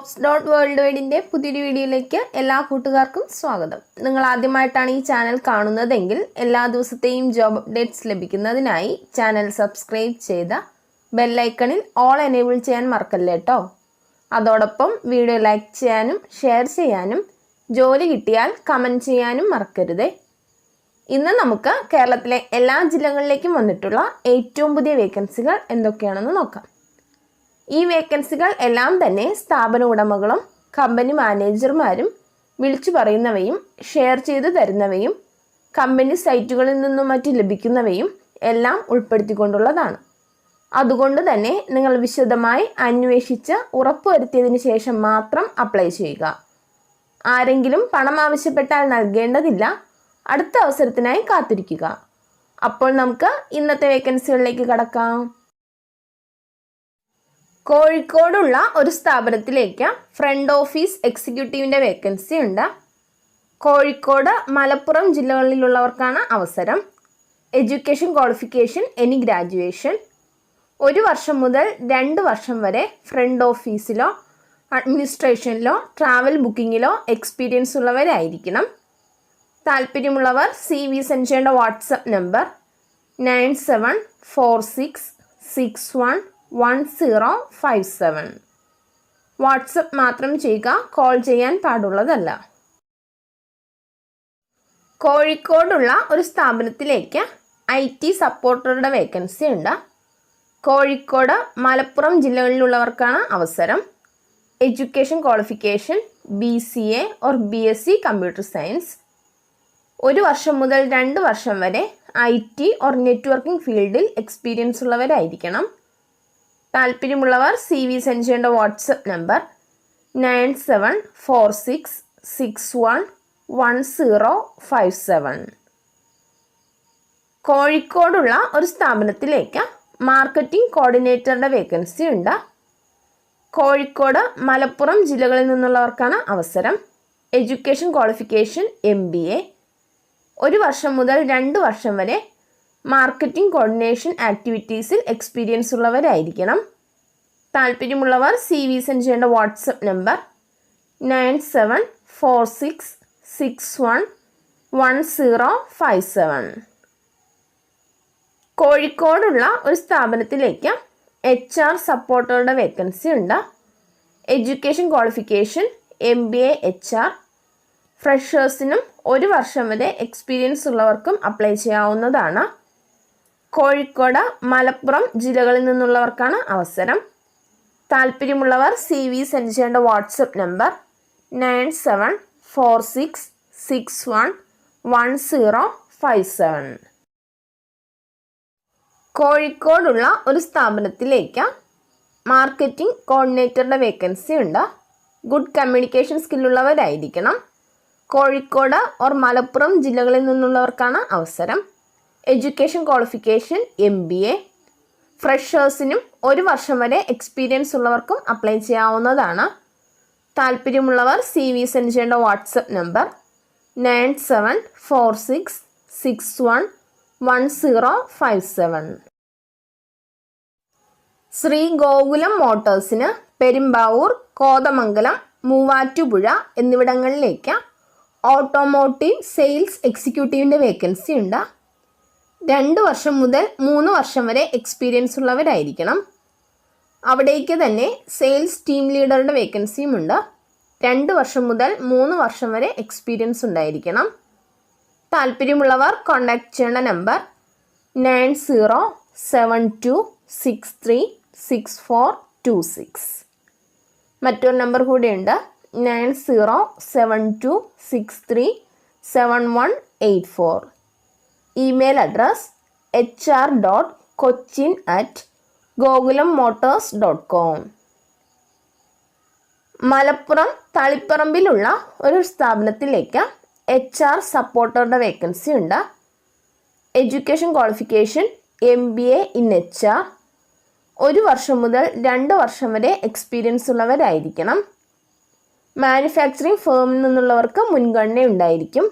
JOBS.WORLDWIDE പുതിയൊരു വീഡിയോയിലേക്ക് എല്ലാ കൂട്ടുകാർക്കും സ്വാഗതം. നിങ്ങൾ ആദ്യമായിട്ടാണ് ഈ ചാനൽ കാണുന്നതെങ്കിൽ എല്ലാ ദിവസത്തെയും ജോബ് അപ്ഡേറ്റ്സ് ലഭിക്കുന്നതിനായി ചാനൽ സബ്സ്ക്രൈബ് ചെയ്ത ബെൽ ഐക്കണിൽ ഓൾ എനേബിൾ ചെയ്യാൻ മറക്കല്ലേ കേട്ടോ. അതോടൊപ്പം വീഡിയോ ലൈക്ക് ചെയ്യാനും ഷെയർ ചെയ്യാനും ജോലി കിട്ടിയാൽ കമൻറ്റ് ചെയ്യാനും മറക്കരുതേ. ഇന്ന് നമുക്ക് കേരളത്തിലെ എല്ലാ ജില്ലകളിലേക്കും വന്നിട്ടുള്ള ഏറ്റവും പുതിയ വേക്കൻസികൾ എന്തൊക്കെയാണെന്ന് നോക്കാം. ഈ വേക്കൻസികൾ എല്ലാം തന്നെ സ്ഥാപന ഉടമകളും കമ്പനി മാനേജർമാരും വിളിച്ചു പറയുന്നവയും ഷെയർ ചെയ്തു തരുന്നവയും കമ്പനി സൈറ്റുകളിൽ നിന്നും മറ്റും ലഭിക്കുന്നവയും എല്ലാം ഉൾപ്പെടുത്തിക്കൊണ്ടുള്ളതാണ്. അതുകൊണ്ട് തന്നെ നിങ്ങൾ വിശദമായി അന്വേഷിച്ച് ഉറപ്പുവരുത്തിയതിന് ശേഷം മാത്രം അപ്ലൈ ചെയ്യുക. ആരെങ്കിലും പണം ആവശ്യപ്പെട്ടാൽ നൽകേണ്ടതില്ല. അടുത്ത അവസരത്തിനായി കാത്തിരിക്കുക. അപ്പോൾ നമുക്ക് ഇന്നത്തെ വേക്കൻസികളിലേക്ക് കടക്കാം. കോഴിക്കോടുള്ള ഒരു സ്ഥാപനത്തിലേക്ക് ഫ്രണ്ട് ഓഫീസ് എക്സിക്യൂട്ടീവിൻ്റെ വേക്കൻസി ഉണ്ട്. കോഴിക്കോട് മലപ്പുറം ജില്ലകളിലുള്ളവർക്കാണ് അവസരം. Education qualification any graduation. 1 വർഷം മുതൽ 2 വർഷം വരെ ഫ്രണ്ട് ഓഫീസിലോ അഡ്മിനിസ്ട്രേഷനിലോ ട്രാവൽ ബുക്കിങ്ങിലോ എക്സ്പീരിയൻസ് ഉള്ളവരായിരിക്കണം. താല്പര്യമുള്ളവർ CV സെൻഡ് ചെയ്യേണ്ട വാട്സപ്പ് നമ്പർ 9746611057. വാട്സപ്പ് മാത്രം ചെയ്യുക, കോൾ ചെയ്യാൻ പാടുള്ളതല്ല. കോഴിക്കോടുള്ള ഒരു സ്ഥാപനത്തിലേക്ക് IT സപ്പോർട്ടറുടെ വേക്കൻസി ഉണ്ട്. കോഴിക്കോട് മലപ്പുറം ജില്ലകളിലുള്ളവർക്കാണ് അവസരം. Education qualification BCA or BSc computer science. 1 വർഷം മുതൽ 2 വർഷം വരെ IT or നെറ്റ്വർക്കിംഗ് ഫീൽഡിൽ എക്സ്പീരിയൻസ് ഉള്ളവരായിരിക്കണം. താല്പര്യമുള്ളവർ CV സെൻഡ് ചെയ്യേണ്ട വാട്സപ്പ് നമ്പർ 9746611057. കോഴിക്കോടുള്ള ഒരു സ്ഥാപനത്തിലേക്ക് മാർക്കറ്റിംഗ് കോർഡിനേറ്ററുടെ വേക്കൻസി ഉണ്ട്. കോഴിക്കോട് മലപ്പുറം ജില്ലകളിൽ നിന്നുള്ളവർക്കാണ് അവസരം. Education qualification MBA. 1 വർഷം മുതൽ 2 വർഷം വരെ മാർക്കറ്റിംഗ് കോർഡിനേഷൻ ആക്ടിവിറ്റീസിൽ എക്സ്പീരിയൻസ് ഉള്ളവരായിരിക്കണം. താല്പര്യമുള്ളവർ CV സെൻഡ് ചെയ്യേണ്ട വാട്സപ്പ് നമ്പർ 9746611057. കോഴിക്കോടുള്ള ഒരു സ്ഥാപനത്തിലേക്ക് HR സപ്പോർട്ടറുടെ വേക്കൻസി ഉണ്ട്. Education qualification MBA HR. ഫ്രഷേഴ്സിനും 1 വർഷം വരെ എക്സ്പീരിയൻസ് ഉള്ളവർക്കും അപ്ലൈ ചെയ്യാവുന്നതാണ്. കോഴിക്കോട് മലപ്പുറം ജില്ലകളിൽ നിന്നുള്ളവർക്കാണ് അവസരം. താല്പര്യമുള്ളവർ CV സെൻഡ് ചെയ്യേണ്ട വാട്സപ്പ് നമ്പർ 9746611057. കോഴിക്കോടുള്ള ഒരു സ്ഥാപനത്തിലേക്ക് മാർക്കറ്റിംഗ് കോർഡിനേറ്ററുടെ വേക്കൻസി ഉണ്ട്. ഗുഡ് കമ്മ്യൂണിക്കേഷൻ സ്കില്ലുള്ളവരായിരിക്കണം. കോഴിക്കോട് ഓർ മലപ്പുറം ജില്ലകളിൽ നിന്നുള്ളവർക്കാണ് അവസരം. Education qualification MBA. ഫ്രഷേഴ്സിനും 1 വർഷം വരെ എക്സ്പീരിയൻസ് ഉള്ളവർക്കും അപ്ലൈ ചെയ്യാവുന്നതാണ്. താല്പര്യമുള്ളവർ CV സെൻഡ് ചെയ്യേണ്ട വാട്സപ്പ് നമ്പർ 9746611057. ശ്രീ ഗോകുലം മോട്ടോഴ്സിന് പെരുമ്പാവൂർ, കോതമംഗലം, മൂവാറ്റുപുഴ എന്നിവിടങ്ങളിലേക്ക് ഓട്ടോമോട്ടീവ് സെയിൽസ് എക്സിക്യൂട്ടീവിൻ്റെ വേക്കൻസി ഉണ്ട്. 2 വർഷം മുതൽ 3 വർഷം വരെ എക്സ്പീരിയൻസ് ഉള്ളവരായിരിക്കണം. അവിടേക്ക് തന്നെ സെയിൽസ് ടീം ലീഡറുടെ വേക്കൻസിയും ഉണ്ട്. 2 വർഷം മുതൽ 3 വർഷം വരെ എക്സ്പീരിയൻസ് ഉണ്ടായിരിക്കണം. താല്പര്യമുള്ളവർ കോൺടാക്ട് ചെയ്യേണ്ട നമ്പർ 9072636426. മറ്റൊരു നമ്പർ കൂടിയുണ്ട് 9072637184. Email address hr.cochin@gogulammotors.com. മലപ്പുറം തളിപ്പറമ്പിലുള്ള ഒരു സ്ഥാപനത്തിലേക്ക് HR സപ്പോർട്ടറുടെ വേക്കൻസി ഉണ്ട്. Education qualification MBA in HR. 1 വർഷം മുതൽ 2 വർഷം വരെ എക്സ്പീരിയൻസ് ഉള്ളവരായിരിക്കണം. മാനുഫാക്ചറിംഗ് ഫേമിൽ നിന്നുള്ളവർക്ക് മുൻഗണന ഉണ്ടായിരിക്കും.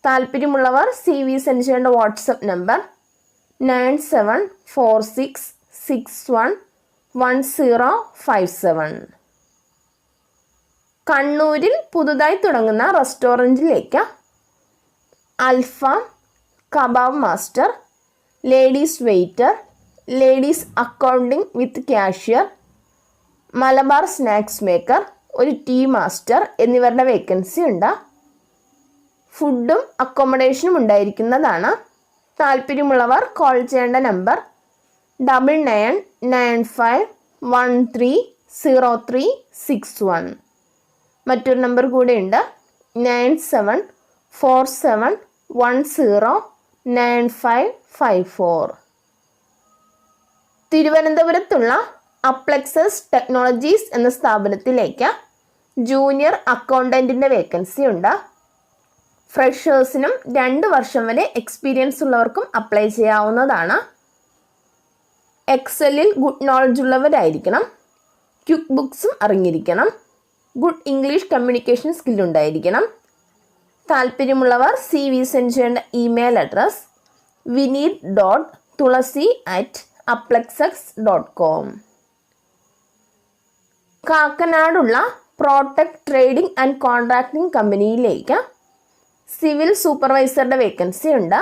താല്പര്യമുള്ളവർ CV സെൻഡ് ചെയ്യേണ്ട വാട്സപ്പ് നമ്പർ 9746611057. കണ്ണൂരിൽ പുതുതായി തുടങ്ങുന്ന റെസ്റ്റോറൻറ്റിലേക്ക് alfaham, kebab master, ladies waiter, ladies accounting with cashier, Malabar snacks maker, ഒരു ടീ മാസ്റ്റർ എന്നിവരുടെ വേക്കൻസി ഉണ്ട്. ഫുഡും അക്കോമഡേഷനും ഉണ്ടായിരിക്കുന്നതാണ്. താല്പര്യമുള്ളവർ കോൾ ചെയ്യേണ്ട നമ്പർ 9995130361. മറ്റൊരു നമ്പർ കൂടെയുണ്ട് 9747109554. തിരുവനന്തപുരത്തുള്ള അപ്ലെക്സസ് ടെക്നോളജീസ് എന്ന സ്ഥാപനത്തിലേക്ക് ജൂനിയർ അക്കൗണ്ടൻറ്റിൻ്റെ വേക്കൻസി ഉണ്ട്. ഫ്രഷേഴ്സിനും 2 വർഷം വരെ എക്സ്പീരിയൻസ് ഉള്ളവർക്കും അപ്ലൈ ചെയ്യാവുന്നതാണ്. എക്സലിൽ ഗുഡ് നോളജ് ഉള്ളവരായിരിക്കണം. ക്വിക്ക് ബുക്സും അറിഞ്ഞിരിക്കണം. ഗുഡ് ഇംഗ്ലീഷ് കമ്മ്യൂണിക്കേഷൻ സ്കില്ലുണ്ടായിരിക്കണം. താല്പര്യമുള്ളവർ CV സെൻഡ് ചെയ്യേണ്ട ഇമെയിൽ അഡ്രസ് vineet.tulasi@applexex.com. കാക്കനാടുള്ള പ്രോട്ടക്ട് ട്രേഡിംഗ് ആൻഡ് കോൺട്രാക്ടിംഗ് കമ്പനിയിലേക്ക് സിവിൽ സൂപ്പർവൈസറുടെ വേക്കൻസി ഉണ്ട്.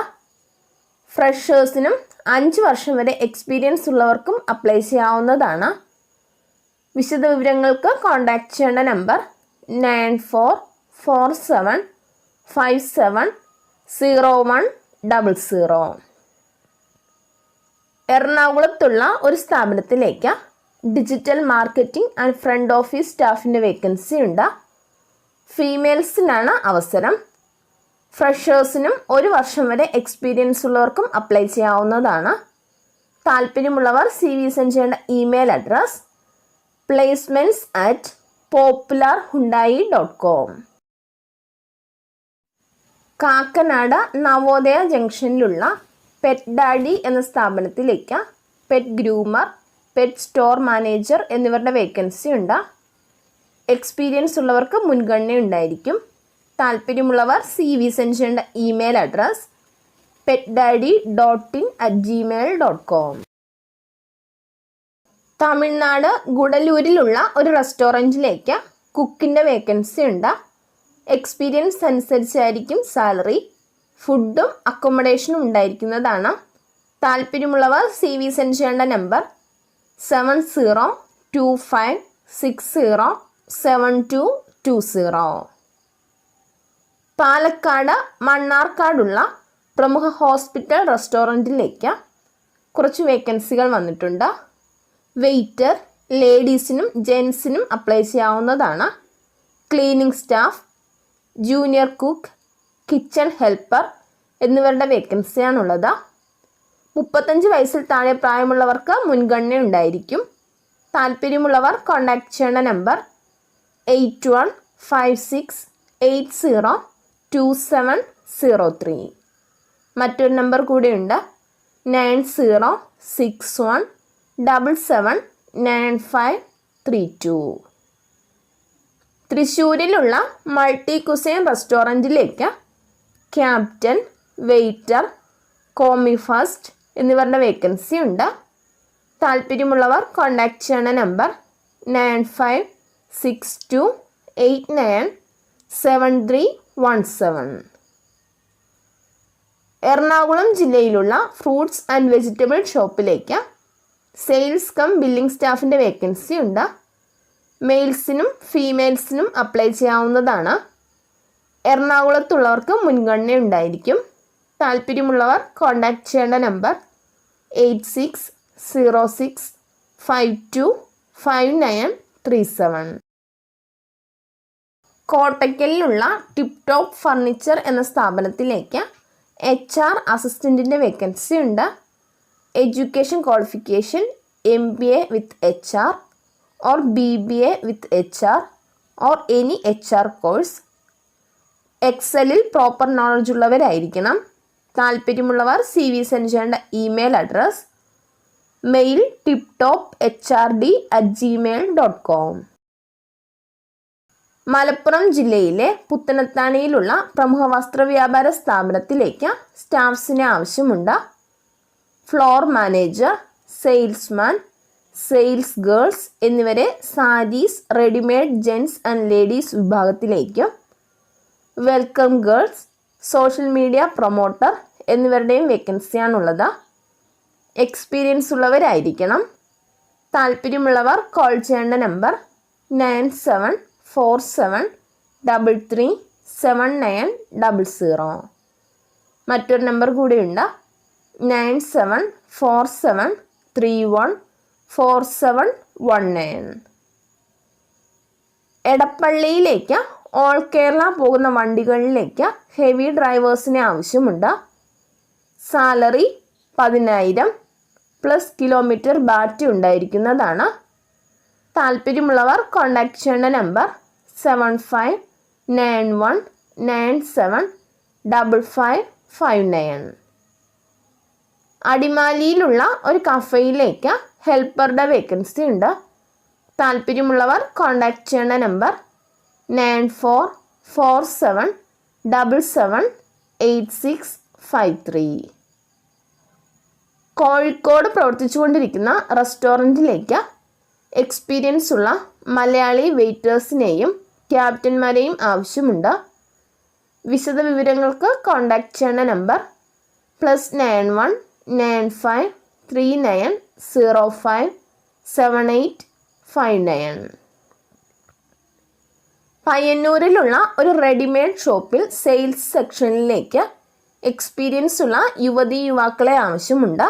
ഫ്രഷേഴ്സിനും 5 വർഷം വരെ എക്സ്പീരിയൻസ് ഉള്ളവർക്കും അപ്ലൈ ചെയ്യാവുന്നതാണ്. വിശദവിവരങ്ങൾക്ക് കോൺടാക്ട് ചെയ്യേണ്ട നമ്പർ 9447570100. എറണാകുളത്തുള്ള ഒരു സ്ഥാപനത്തിലേക്ക് digital marketing and front office സ്റ്റാഫിൻ്റെ വേക്കൻസി ഉണ്ട്. ഫീമെയിൽസിനാണ് അവസരം. ഫ്രഷേഴ്സിനും 1 വർഷം വരെ എക്സ്പീരിയൻസ് ഉള്ളവർക്കും അപ്ലൈ ചെയ്യാവുന്നതാണ്. താല്പര്യമുള്ളവർ CV സെൻഡ് ചെയ്യേണ്ട email address placements@popularhyundai.com. Kakkanad Navodaya ജംഗ്ഷനിലുള്ള പെറ്റ് ഡാഡി എന്ന സ്ഥാപനത്തിലേക്ക് pet groomer, pet store manager എന്നിവരുടെ വേക്കൻസി ഉണ്ട്. എക്സ്പീരിയൻസ് ഉള്ളവർക്ക് മുൻഗണന ഉണ്ടായിരിക്കും. താല്പര്യമുള്ളവർ CV സെൻഡ് ചെയ്യേണ്ട ഇമെയിൽ അഡ്രസ് petdaddy.in@gmail.com. തമിഴ്നാട് ഗുഡലൂരിലുള്ള ഒരു റെസ്റ്റോറൻറ്റിലേക്ക് കുക്കിൻ്റെ വേക്കൻസി ഉണ്ട്. എക്സ്പീരിയൻസ് അനുസരിച്ചായിരിക്കും സാലറി. ഫുഡും അക്കോമഡേഷനും ഉണ്ടായിരിക്കുന്നതാണ്. താല്പര്യമുള്ളവർ CV സെൻഡ് ചെയ്യേണ്ട നമ്പർ 7025607220. പാലക്കാട് മണ്ണാർക്കാടുള്ള പ്രമുഖ ഹോസ്പിറ്റൽ റെസ്റ്റോറൻറ്റിലേക്ക് കുറച്ച് വേക്കൻസികൾ വന്നിട്ടുണ്ട്. വെയ്റ്റർ ലേഡീസിനും ജെൻസിനും അപ്ലൈ ചെയ്യാവുന്നതാണ്. Cleaning staff, junior cook, kitchen helper എന്നിവരുടെ വേക്കൻസിയാണുള്ളത്. 35 വയസ്സിൽ താഴെ പ്രായമുള്ളവർക്ക് മുൻഗണന ഉണ്ടായിരിക്കും. താല്പര്യമുള്ളവർ കോൺടാക്ട് ചെയ്യേണ്ട നമ്പർ 8156802703. മറ്റൊരു നമ്പർ കൂടെയുണ്ട് 9061779532. തൃശ്ശൂരിലുള്ള മൾട്ടി കുസൈൻ റെസ്റ്റോറൻറ്റിലേക്ക് ക്യാപ്റ്റൻ, വെയ്റ്റർ, കോമി ഫസ്റ്റ് എന്നിവരുടെ വേക്കൻസി ഉണ്ട്. താല്പര്യമുള്ളവർ കോൺടാക്ട് ചെയ്യേണ്ട നമ്പർ 9562897317. എറണാകുളം ജില്ലയിലുള്ള ഫ്രൂട്ട്സ് ആൻഡ് വെജിറ്റബിൾ ഷോപ്പിലേക്ക് സെയിൽസ് കം ബില്ലിംഗ് സ്റ്റാഫിൻ്റെ വേക്കൻസി ഉണ്ട്. മെയിൽസിനും ഫീമെയിൽസിനും അപ്ലൈ ചെയ്യാവുന്നതാണ്. എറണാകുളത്തുള്ളവർക്ക് മുൻഗണന ഉണ്ടായിരിക്കും. താല്പര്യമുള്ളവർ കോൺടാക്ട് ചെയ്യേണ്ട നമ്പർ 8606525937. കോട്ടയ്ക്കലിലുള്ള ടിപ്പ് ടോപ്പ് ഫർണിച്ചർ എന്ന സ്ഥാപനത്തിലേക്ക് HR അസിസ്റ്റൻറ്റിൻ്റെ വേക്കൻസി ഉണ്ട്. Education qualification MBA with HR or BBA with HR or any HR കോഴ്സ്. എക്സലിൽ പ്രോപ്പർ നോളജ് ഉള്ളവരായിരിക്കണം. താല്പര്യമുള്ളവർ CV സെൻഡ് ചെയ്യേണ്ട ഇമെയിൽ അഡ്രസ് mail.tiptophrd@gmail.com. മലപ്പുറം ജില്ലയിലെ പുത്തനത്താണിയിലുള്ള പ്രമുഖ വസ്ത്രവ്യാപാര സ്ഥാപനത്തിലേക്ക് സ്റ്റാഫ്സിനെ ആവശ്യമുണ്ട്. Floor manager, salesman, sales girls എന്നിവരെ sarees, readymade gents and ladies വിഭാഗത്തിലേക്കും, welcome girls, social media promoter എന്നിവരുടെയും വേക്കൻസിയാണുള്ളത്. എക്സ്പീരിയൻസ് ഉള്ളവരായിരിക്കണം. താല്പര്യമുള്ളവർ കോൾ ചെയ്യേണ്ട നമ്പർ 9747337900. മറ്റൊരു നമ്പർ കൂടിയുണ്ട്, 9747314719. എടപ്പള്ളിയിലേക്ക് ഓൾ കേരള പോകുന്ന വണ്ടികളിലേക്ക് ഹെവി ഡ്രൈവേഴ്സിനെ ആവശ്യമുണ്ട്. സാലറി 10,000 പ്ലസ് കിലോമീറ്റർ ബാറ്റ് ഉണ്ടായിരിക്കുന്നതാണ്. താല്പര്യമുള്ളവർ കോൺടാക്ട് ചെയ്യേണ്ട നമ്പർ 7591975559. അടിമാലിയിലുള്ള ഒരു കഫയിലേക്ക് ഹെൽപ്പറുടെ വേക്കൻസി ഉണ്ട്. താല്പര്യമുള്ളവർ കോൺടാക്ട് ചെയ്യേണ്ട നമ്പർ 9447778653. കോഴിക്കോട് പ്രവർത്തിച്ചുകൊണ്ടിരിക്കുന്ന റെസ്റ്റോറൻറ്റിലേക്ക് എക്സ്പീരിയൻസ് ഉള്ള മലയാളി വെയിറ്റേഴ്സിനെയും ക്യാപ്റ്റന്മാരെയും ആവശ്യമുണ്ട്. വിശദ വിവരങ്ങൾക്ക് കോൺടാക്ട് ചെയ്യേണ്ട നമ്പർ +919539057859. പയ്യന്നൂരിലുള്ള ഒരു റെഡിമെയ്ഡ് ഷോപ്പിൽ സെയിൽസ് സെക്ഷനിലേക്ക് എക്സ്പീരിയൻസ് ഉള്ള യുവതീ യുവാക്കളെ ആവശ്യമുണ്ട്.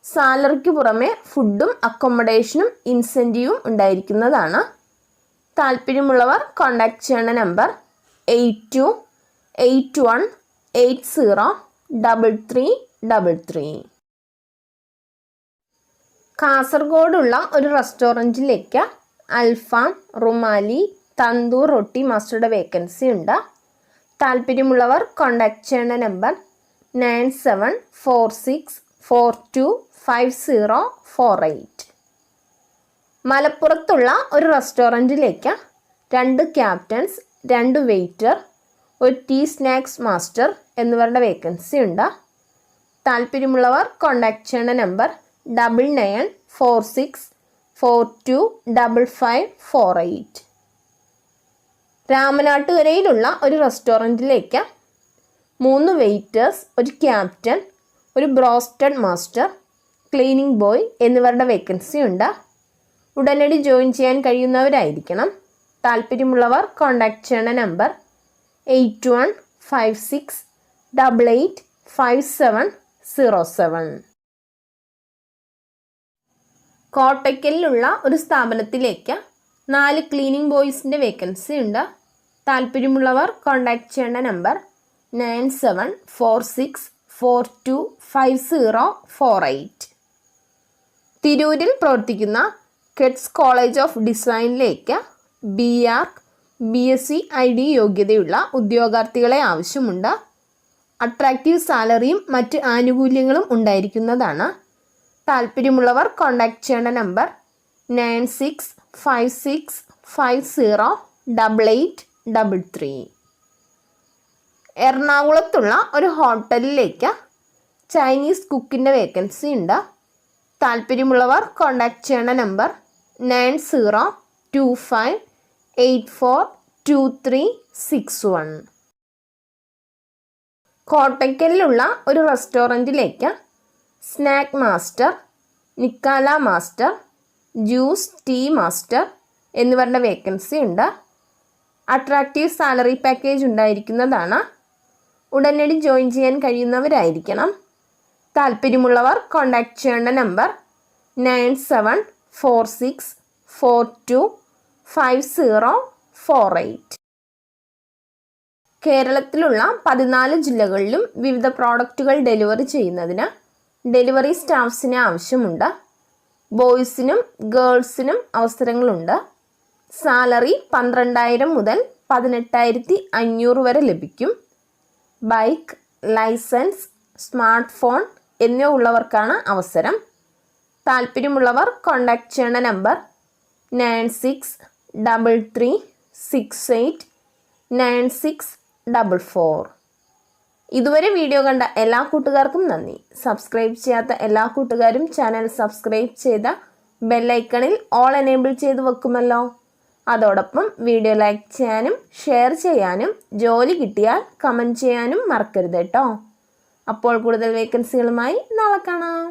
സാലറിക്ക് പുറമെ ഫുഡും അക്കോമഡേഷനും ഇൻസെൻറ്റീവും ഉണ്ടായിരിക്കുന്നതാണ്. താല്പര്യമുള്ളവർ കോൺടാക്ട് ചെയ്യേണ്ട നമ്പർ 8281803333. കാസർഗോഡുള്ള ഒരു റെസ്റ്റോറൻറ്റിലേക്ക് അൽഫാം, റുമാലി, തന്തൂർ റൊട്ടി മാസ്റ്ററുടെ വേക്കൻസി ഉണ്ട്. താല്പര്യമുള്ളവർ കോൺടാക്ട് ചെയ്യേണ്ട നമ്പർ 9746425048. മലപ്പുറത്തുള്ള ഒരു റെസ്റ്റോറൻറ്റിലേക്ക് 2 ക്യാപ്റ്റൻസ്, 2 വെയിറ്റർ, ഒരു ടീ സ്നാക്സ് മാസ്റ്റർ എന്നിവരുടെ വേക്കൻസി ഉണ്ട്. താല്പര്യമുള്ളവർ കോൺടാക്ട് ചെയ്യേണ്ട നമ്പർ 9946425548. രാമനാട്ടുകരയിലുള്ള ഒരു റെസ്റ്റോറൻറ്റിലേക്ക് 3 വെയിറ്റേഴ്സ്, ഒരു ക്യാപ്റ്റൻ, ഒരു ബ്രോസ്റ്റഡ് മാസ്റ്റർ, ക്ലീനിങ് ബോയ് എന്നിവരുടെ വേക്കൻസി ഉണ്ട്. ഉടനടി ജോയിൻ ചെയ്യാൻ കഴിയുന്നവരായിരിക്കണം. താല്പര്യമുള്ളവർ കോൺടാക്ട് ചെയ്യേണ്ട നമ്പർ 8156885707. കോട്ടയ്ക്കലിലുള്ള ഒരു സ്ഥാപനത്തിലേക്ക് 4 ക്ലീനിങ് ബോയ്സിൻ്റെ വേക്കൻസി ഉണ്ട്. താല്പര്യമുള്ളവർ കോൺടാക്ട് ചെയ്യേണ്ട നമ്പർ 9746425048. തിരൂരിൽ പ്രവർത്തിക്കുന്ന കിഡ്സ് കോളേജ് ഓഫ് ഡിസൈനിലേക്ക് BArch, BSc ID യോഗ്യതയുള്ള ഉദ്യോഗാർത്ഥികളെ ആവശ്യമുണ്ട്. അട്രാക്റ്റീവ് സാലറിയും മറ്റ് ആനുകൂല്യങ്ങളും ഉണ്ടായിരിക്കുന്നതാണ്. താല്പര്യമുള്ളവർ കോൺടാക്ട് ചെയ്യേണ്ട നമ്പർ 9656508833. എറണാകുളത്തുള്ള ഒരു ഹോട്ടലിലേക്ക് ചൈനീസ് കുക്കിൻ്റെ വേക്കൻസി ഉണ്ട്. താല്പര്യമുള്ളവർ കോൺടാക്ട് ചെയ്യേണ്ട നമ്പർ 9025842361. കോട്ടയ്ക്കലിലുള്ള ഒരു റെസ്റ്റോറൻറ്റിലേക്ക് സ്നാക്ക് മാസ്റ്റർ, നിക്കാല മാസ്റ്റർ, ജ്യൂസ് ടീ മാസ്റ്റർ എന്നിവരുടെ വേക്കൻസി ഉണ്ട്. അട്രാക്റ്റീവ് സാലറി പാക്കേജ് ഉണ്ടായിരിക്കുന്നതാണ്. ഉടനടി ജോയിൻ ചെയ്യാൻ കഴിയുന്നവരായിരിക്കണം. താല്പര്യമുള്ളവർ കോൺടാക്ട് ചെയ്യേണ്ട നമ്പർ 9746425048. കേരളത്തിലുള്ള 14 ജില്ലകളിലും വിവിധ പ്രോഡക്റ്റുകൾ ഡെലിവറി ചെയ്യുന്നതിന് ഡെലിവറി സ്റ്റാഫ്സിനെ ആവശ്യമുണ്ട്. ബോയ്സിനും ഗേൾസിനും അവസരങ്ങളുണ്ട്. സാലറി 12,000 മുതൽ 18,500 വരെ ലഭിക്കും. ബൈക്ക്, ലൈസൻസ്, സ്മാർട്ട് ഫോൺ എന്നിവ ഉള്ളവർക്കാണ് അവസരം. താല്പര്യമുള്ളവർ കോൺടാക്ട് ചെയ്യേണ്ട നമ്പർ 9633689644. ഇതുവരെ വീഡിയോ കണ്ട എല്ലാ കൂട്ടുകാർക്കും നന്ദി. സബ്സ്ക്രൈബ് ചെയ്യാത്ത എല്ലാ കൂട്ടുകാരും ചാനൽ സബ്സ്ക്രൈബ് ചെയ്ത് ബെല്ലൈക്കണിൽ ഓൾ എനേബിൾ ചെയ്ത് വെക്കുമല്ലോ. അതോടൊപ്പം വീഡിയോ ലൈക്ക് ചെയ്യാനും ഷെയർ ചെയ്യാനും ജോലി കിട്ടിയാൽ കമൻറ്റ് ചെയ്യാനും മറക്കരുത് കേട്ടോ. അപ്പോൾ കൂടുതൽ വേക്കൻസികളുമായി നാളെ കാണാം.